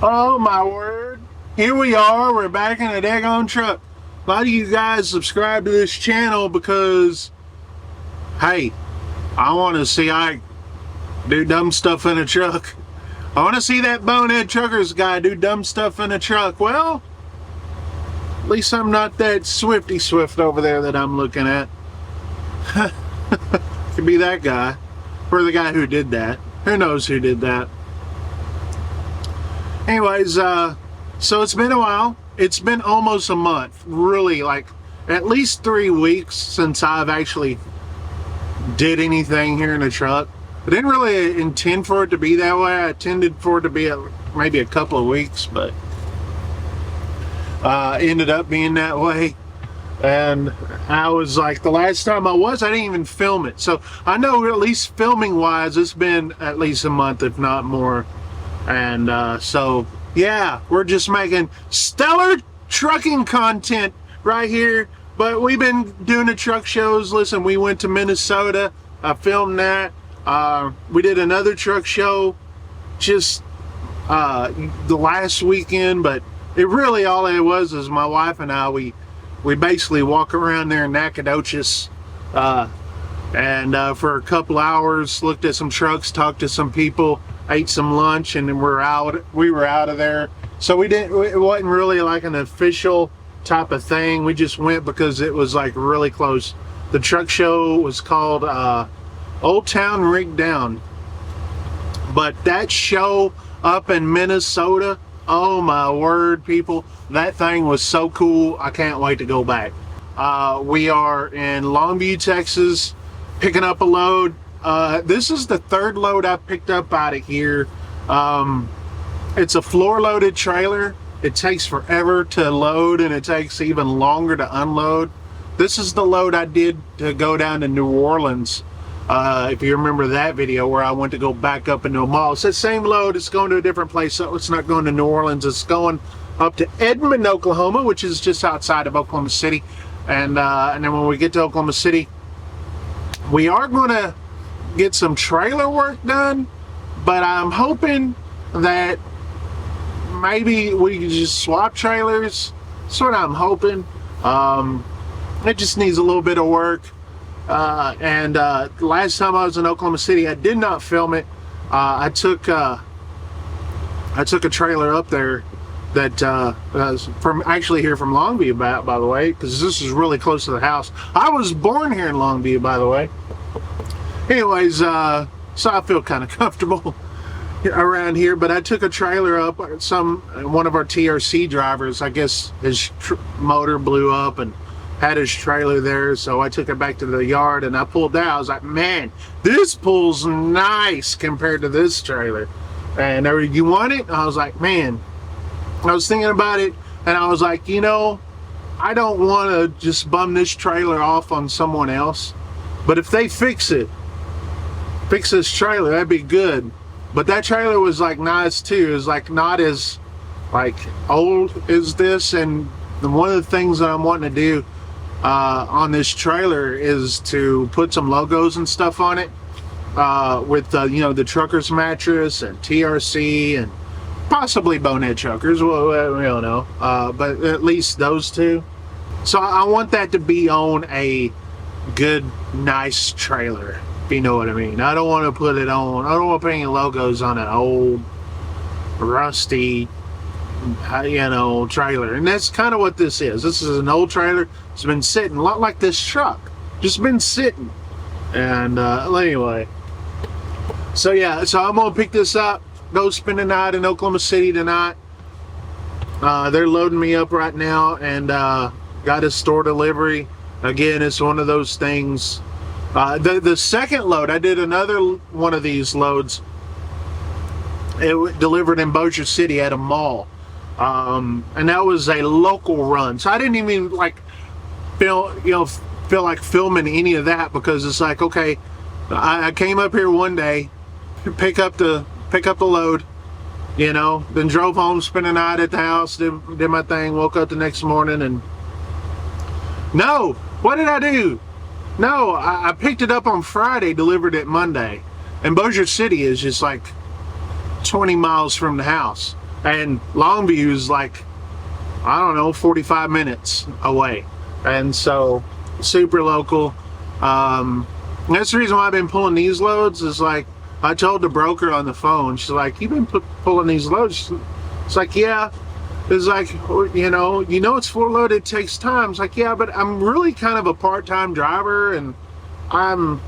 Oh my word. Here we are. We're back in a daggone truck. A lot of you guys subscribe to this channel because, hey, I want to see Ike do dumb stuff in a truck. I want to see that Bonehead Truckers guy do dumb stuff in a truck. Well, at least I'm not that Swifty Swift over there that I'm looking at. Could be that guy. Or the guy who did that. Who knows who did that? Anyways, so it's been a while. It's been almost a month. Really, like at least 3 weeks since I've actually did anything here in the truck. I didn't really intend for it to be that way. I intended for it to be maybe a couple of weeks, but ended up being that way. And I was like, the last time I didn't even film it. So I know at least filming wise, it's been at least a month, if not more. And so yeah, we're just making stellar trucking content right here. But we've been doing the truck shows. Listen, we went to Minnesota. I filmed that. We did another truck show just the last weekend, but it really all it was is my wife and I, we basically walk around there in Nacogdoches and for a couple hours, looked at some trucks, talked to some people, ate some lunch, and then we were out of there. So it wasn't really like an official type of thing. We just went because it was like really close. The truck show was called Old Town Rig Down. But that show up in Minnesota, oh my word, people, that thing was so cool. I can't wait to go back. We are in Longview, Texas, picking up a load. This is the third load I picked up out of here. It's a floor loaded trailer. It takes forever to load and it takes even longer to unload. This is the load I did to go down to New Orleans. If you remember that video where I went to go back up into a mall. It's the same load, it's going to a different place, so it's not going to New Orleans, it's going up to Edmond, Oklahoma, which is just outside of Oklahoma City. And then when we get to Oklahoma City, we are going to get some trailer work done, but I'm hoping that maybe we can just swap trailers. That's what I'm hoping. It just needs a little bit of work. Last time I was in Oklahoma City, I did not film it. I took a trailer up there that was actually here from Longview, by the way, because this is really close to the house. I was born here in Longview, by the way. Anyways, so I feel kind of comfortable around here, but I took a trailer up. One of our TRC drivers, I guess his motor blew up and had his trailer there, so I took it back to the yard and I pulled that. I was like, man, this pulls nice compared to this trailer. And they were, you want it? I was like, man, I was thinking about it and I was like, you know, I don't want to just bum this trailer off on someone else, but if they fix this trailer, that'd be good. But that trailer was like nice too. It was like not as like old as this. And one of the things that I'm wanting to do on this trailer is to put some logos and stuff on it with you know, the Truckers mattress and TRC and possibly Bonehead Truckers. Well, we don't know, but at least those two. So I want that to be on a good, nice trailer, if you know what I mean. I don't want to put it on, I don't want to put any logos on an old, rusty, you know, trailer. And that's kind of what this is. This is an old trailer. It's been sitting, a lot like this truck, just been sitting. And anyway, so yeah, so I'm gonna pick this up, go spend the night in Oklahoma City tonight. They're loading me up right now, and got a store delivery. Again, it's one of those things. The second load, I did another one of these loads. It delivered in Bossier City at a mall. And that was a local run, so I didn't even like feel like filming any of that, because it's like, okay, I came up here one day, pick up the load, you know, then drove home, spent the night at the house, did my thing, woke up the next morning, and no, what did I do? No, I picked it up on Friday, delivered it Monday, and Bossier City is just like 20 miles from the house. and Longview is like, I don't know, 45 minutes away. And so super local. That's the reason why I've been pulling these loads. Is like, I told the broker on the phone, she's like, you've been pulling these loads? It's like, yeah. It's like, you know it's full load, it takes time. It's like, yeah, but I'm really kind of a part-time driver, and I'm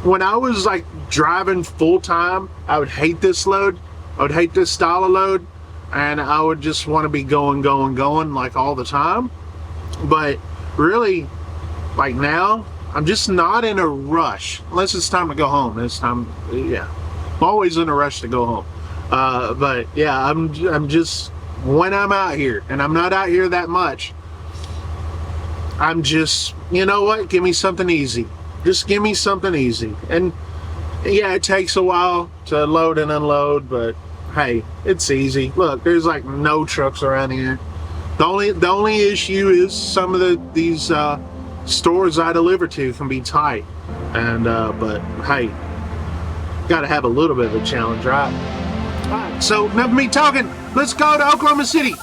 when I was like driving full-time, I would hate this load. I would hate this style of load, and I would just want to be going like all the time. But really, like now, I'm just not in a rush unless it's time to go home. It's time, yeah. I'm always in a rush to go home. But yeah, I'm just, when I'm out here, and I'm not out here that much, I'm just, you know what? Give me something easy. Just give me something easy. And yeah, it takes a while to load and unload, but hey, it's easy. Look, there's like no trucks around here. The only issue is some of these stores I deliver to can be tight, and but hey, gotta have a little bit of a challenge, right? All right, so enough of me talking. Let's go to Oklahoma City.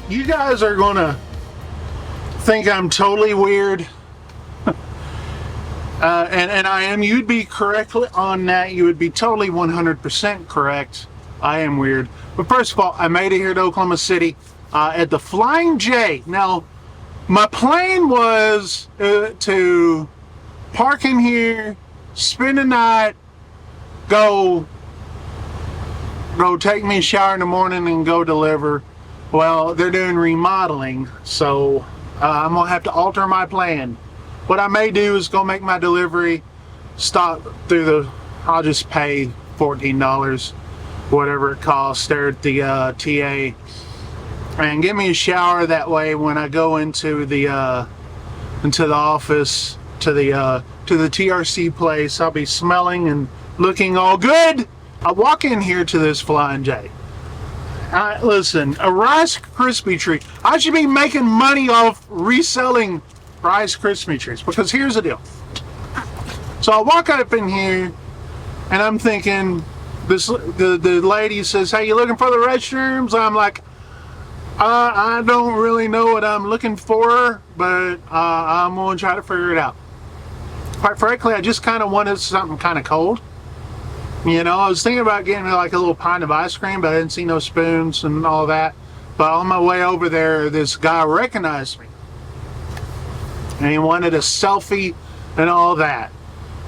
You guys are gonna think I'm totally weird, and I am. You'd be correctly on that. You would be totally 100% correct. I am weird. But first of all, I made it here to Oklahoma City at the Flying J. Now, my plan was to park in here, spend the night, go take me a shower in the morning, and go deliver. Well, they're doing remodeling, so I'm gonna have to alter my plan. What I may do is go make my delivery, stop through I'll just pay $14, whatever it costs there at the TA, and get me a shower. That way when I go into the office, to the TRC place, I'll be smelling and looking all good. I walk in here to this Flying J. Listen, a Rice Krispie treat. I should be making money off reselling Rice Krispie treats, because here's the deal. So I walk up in here, and I'm thinking, the lady says, "Hey, you looking for the restrooms?" I'm like, I don't really know what I'm looking for, but I'm gonna try to figure it out. Quite frankly, I just kind of wanted something kind of cold. You know, I was thinking about getting like a little pint of ice cream, but I didn't see no spoons and all that. But on my way over there, this guy recognized me, and he wanted a selfie and all that.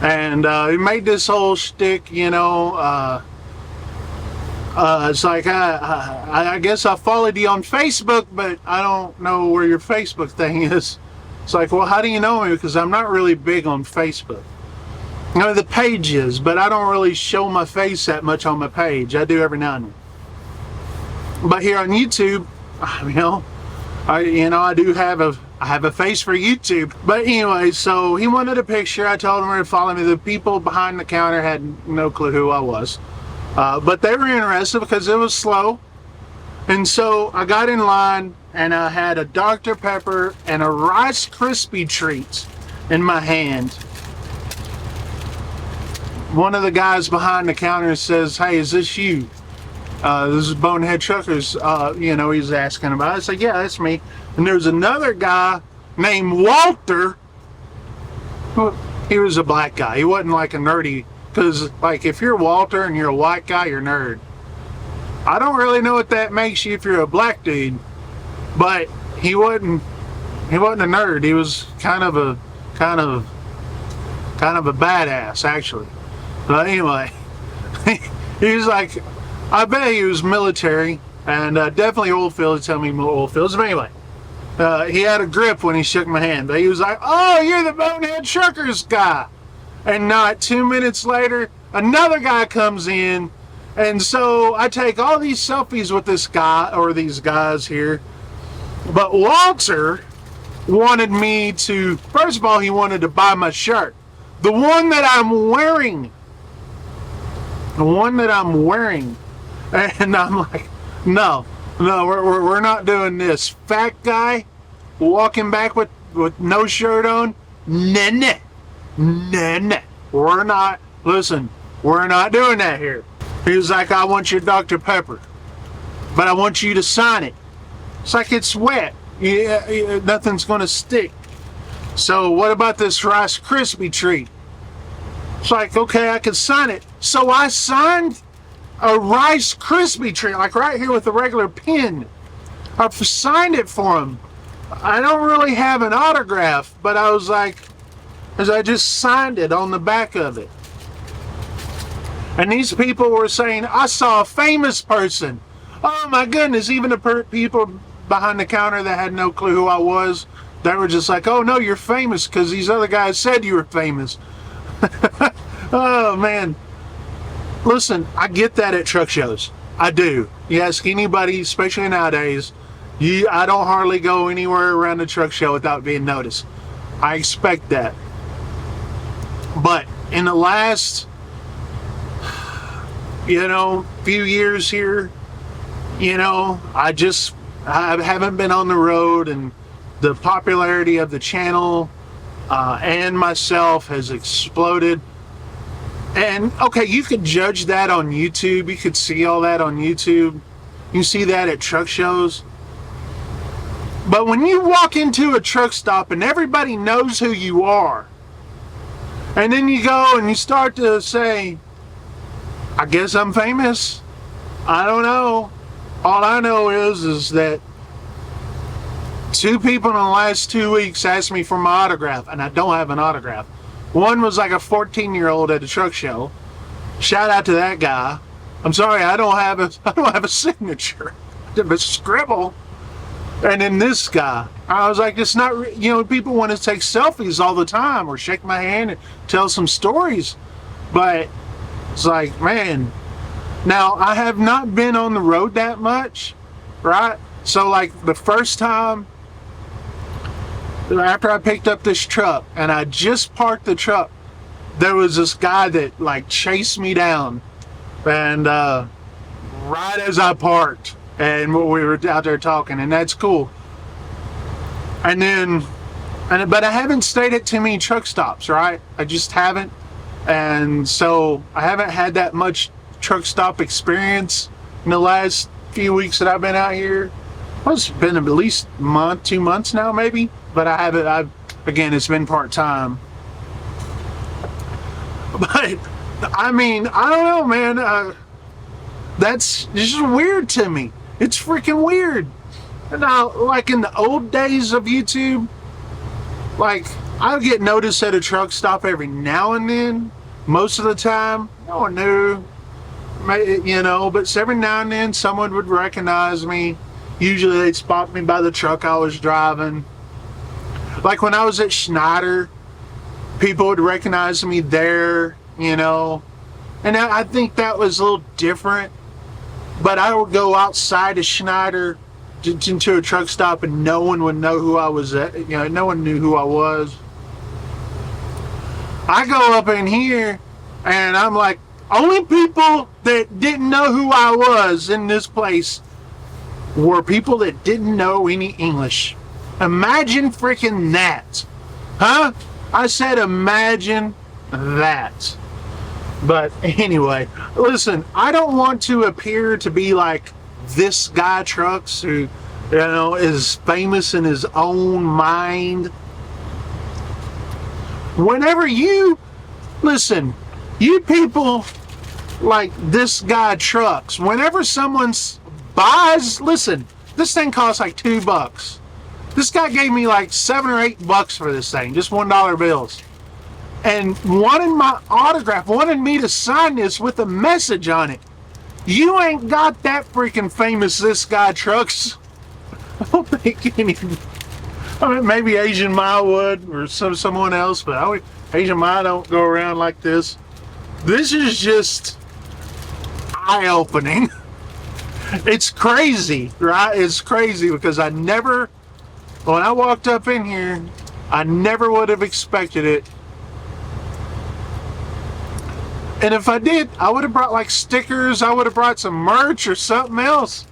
And he made this whole shtick, you know. It's like, I guess I followed you on Facebook, but I don't know where your Facebook thing is. It's like, well, how do you know me? Because I'm not really big on Facebook. You know, the page is, but I don't really show my face that much on my page. I do every now and then. But here on YouTube, you know, I do have a face for YouTube. But anyway, so he wanted a picture. I told him to follow me. The people behind the counter had no clue who I was. But they were interested because it was slow. And so I got in line and I had a Dr. Pepper and a Rice Krispie treat in my hand. One of the guys behind the counter says, "Hey, is this you? This is Bonehead Truckers." He's asking about it. I said, "Yeah, that's me." And there's another guy named Walter. He was a black guy. He wasn't like a nerdy, because like if you're Walter and you're a white guy, you're a nerd. I don't really know what that makes you if you're a black dude, but he wasn't a nerd. He was kind of a badass, actually. But anyway, he was like, I bet he was military, and definitely oil fields. Tell me more oil fields. But anyway, he had a grip when he shook my hand. But he was like, "Oh, you're the Bonehead Truckers guy." And not 2 minutes later, another guy comes in. And so I take all these selfies with this guy, or these guys here. But Walter wanted me to, first of all, he wanted to buy my shirt. The one that I'm wearing. The one that I'm wearing. And I'm like, no, we're not doing this. Fat guy walking back with no shirt on. Nah. We're not doing that here. He was like, "I want your Dr. Pepper, but I want you to sign it." It's like, it's wet. Yeah, nothing's going to stick. So what about this Rice Krispie treat? It's like, okay, I can sign it. So I signed a Rice Krispie treat, like right here with a regular pen. I've signed it for him. I don't really have an autograph, but I was like, as I just signed it on the back of it. And these people were saying, "I saw a famous person." Oh my goodness, even the people behind the counter that had no clue who I was, they were just like, "Oh no, you're famous because these other guys said you were famous." Oh man. Listen, I get that at truck shows. I do. You ask anybody, especially nowadays, I don't hardly go anywhere around the truck show without being noticed. I expect that. But in the last few years here, I haven't been on the road, and the popularity of the channel and myself has exploded. And okay, you could judge that on YouTube. You could see all that on YouTube. You see that at truck shows. But when you walk into a truck stop and everybody knows who you are, and then you go and you start to say, "I guess I'm famous." I don't know. All I know is that 2 people in the last 2 weeks asked me for my autograph, and I don't have an autograph. One was like a 14-year-old at a truck show. Shout out to that guy. I'm sorry, I don't have a signature. I have a scribble. And then this guy, I was like, it's not, people want to take selfies all the time or shake my hand and tell some stories. But it's like, man, now I have not been on the road that much, right? So like the first time after I picked up this truck and I just parked the truck, there was this guy that like chased me down, and right as I parked, and we were out there talking, and that's cool. And then, but I haven't stayed at too many truck stops, right? I just haven't. And so I haven't had that much truck stop experience in the last few weeks that I've been out here. Well, it's been at least a month, 2 months now, maybe. But again, it's been part-time. But, I mean, I don't know, man. That's just weird to me. It's freaking weird. Now, like in the old days of YouTube, like, I would get noticed at a truck stop every now and then. Most of the time, no one knew. But every now and then, someone would recognize me. Usually they'd spot me by the truck I was driving. Like when I was at Schneider, people would recognize me there, And I think that was a little different. But I would go outside of Schneider into a truck stop and no one would know who I was at. No one knew who I was. I go up in here and I'm like, only people that didn't know who I was in this place were people that didn't know any English. Imagine freaking that. Huh? I said imagine that. But anyway, listen, I don't want to appear to be like this guy Trucks who, is famous in his own mind. Whenever you, listen, you people like this guy Trucks, whenever someone buys, listen, this thing costs like $2. This guy gave me like $7 or $8 for this thing, just $1 bills. And wanted my autograph, wanted me to sign this with a message on it. You ain't got that freaking famous, this guy Trucks. I don't think any, maybe Asian Ma would, or someone else, but Asian Ma don't go around like this. This is just eye-opening. It's crazy, right? It's crazy because when I walked up in here, I never would have expected it. And if I did, I would have brought like stickers, I would have brought some merch or something else.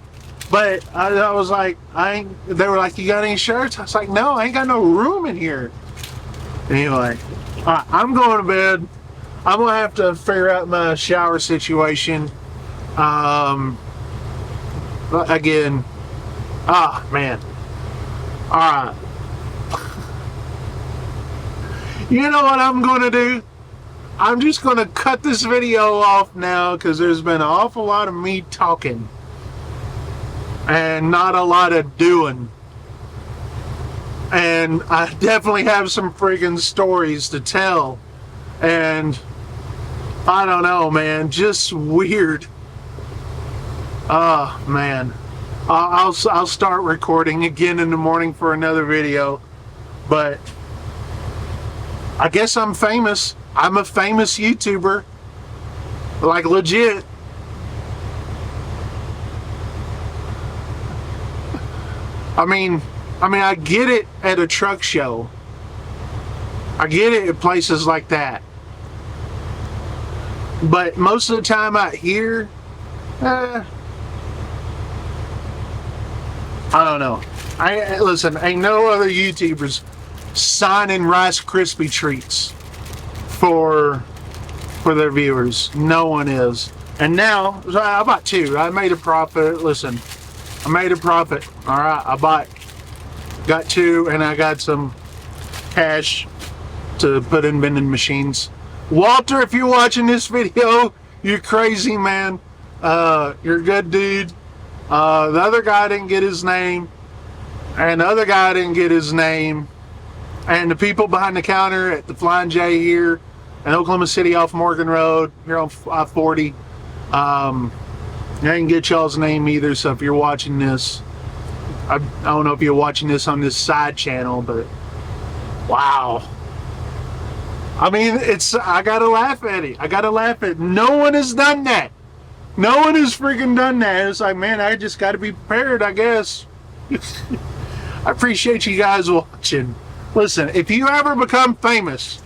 But I was like, they were like, you got any shirts? I was like, no, I ain't got no room in here. Anyway, I'm going to bed. I'm going to have to figure out my shower situation. Again, man. Alright. You know what I'm going to do? I'm just going to cut this video off now because there's been an awful lot of me talking and not a lot of doing. And I definitely have some friggin' stories to tell. And I don't know, man, just weird. Oh, man. I'll start recording again in the morning for another video. But I guess I'm famous. I'm a famous YouTuber. Like, legit. I mean, I get it at a truck show. I get it at places like that. But most of the time out here, I don't know. Listen, ain't no other YouTubers signing Rice Krispie treats for their viewers. No one is. And now, I bought two. I made a profit. Listen, I made a profit. All right, got two, and I got some cash to put in vending machines. Walter, if you're watching this video, you're crazy, man. You're a good dude. The other guy didn't get his name, and the other guy didn't get his name, and the people behind the counter at the Flying J here in Oklahoma City off Morgan Road here on I-40, I didn't get y'all's name either. So if you're watching this, I don't know if you're watching this on this side channel, but wow. I mean, I gotta laugh at it. I gotta laugh at it. No one has done that. No one has freaking done that. It's like, man, I just gotta be prepared, I guess. I appreciate you guys watching. Listen, if you ever become famous,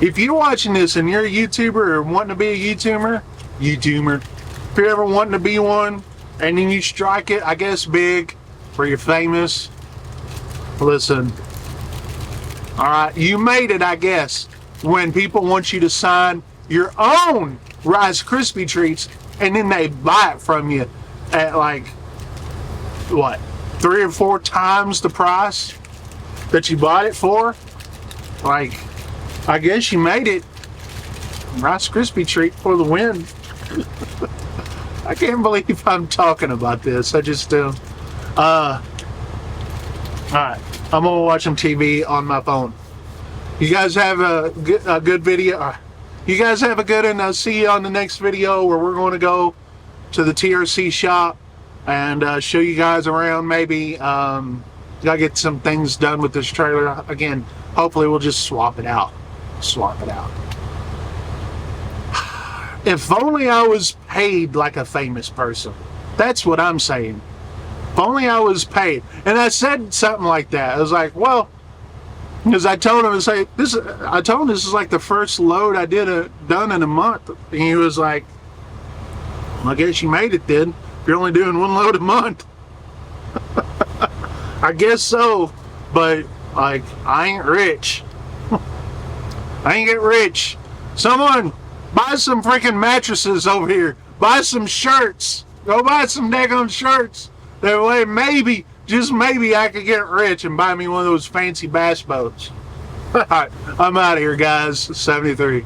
if you're watching this and you're a YouTuber or wanting to be a YouTuber, if you're ever wanting to be one, and then you strike it, I guess, big, where you're famous, listen, alright, you made it, I guess, when people want you to sign your own Rice Krispie treats, and then they buy it from you at like, what, 3 or 4 times the price that you bought it for? Like, I guess you made it. Rice Krispie treat for the win. I can't believe I'm talking about this. I just do. Alright, I'm gonna watch some TV on my phone. You guys have a good video. You guys have a good, and I'll see you on the next video where we're going to go to the TRC shop and show you guys around. Maybe gotta get some things done with this trailer. Again, hopefully we'll just swap it out. If only I was paid like a famous person. That's what I'm saying. If only I was paid. And I said something like that. I was like, well, because I told him, I told him this is like the first load I done in a month. And he was like, well, I guess you made it then. you're only doing one load a month. I guess so, but like, I ain't rich. I ain't get rich. Someone buy some freaking mattresses over here. Buy some shirts. Go buy some daggone shirts. That way maybe, just maybe, I could get rich and buy me one of those fancy bass boats. Alright, I'm out of here, guys. 73.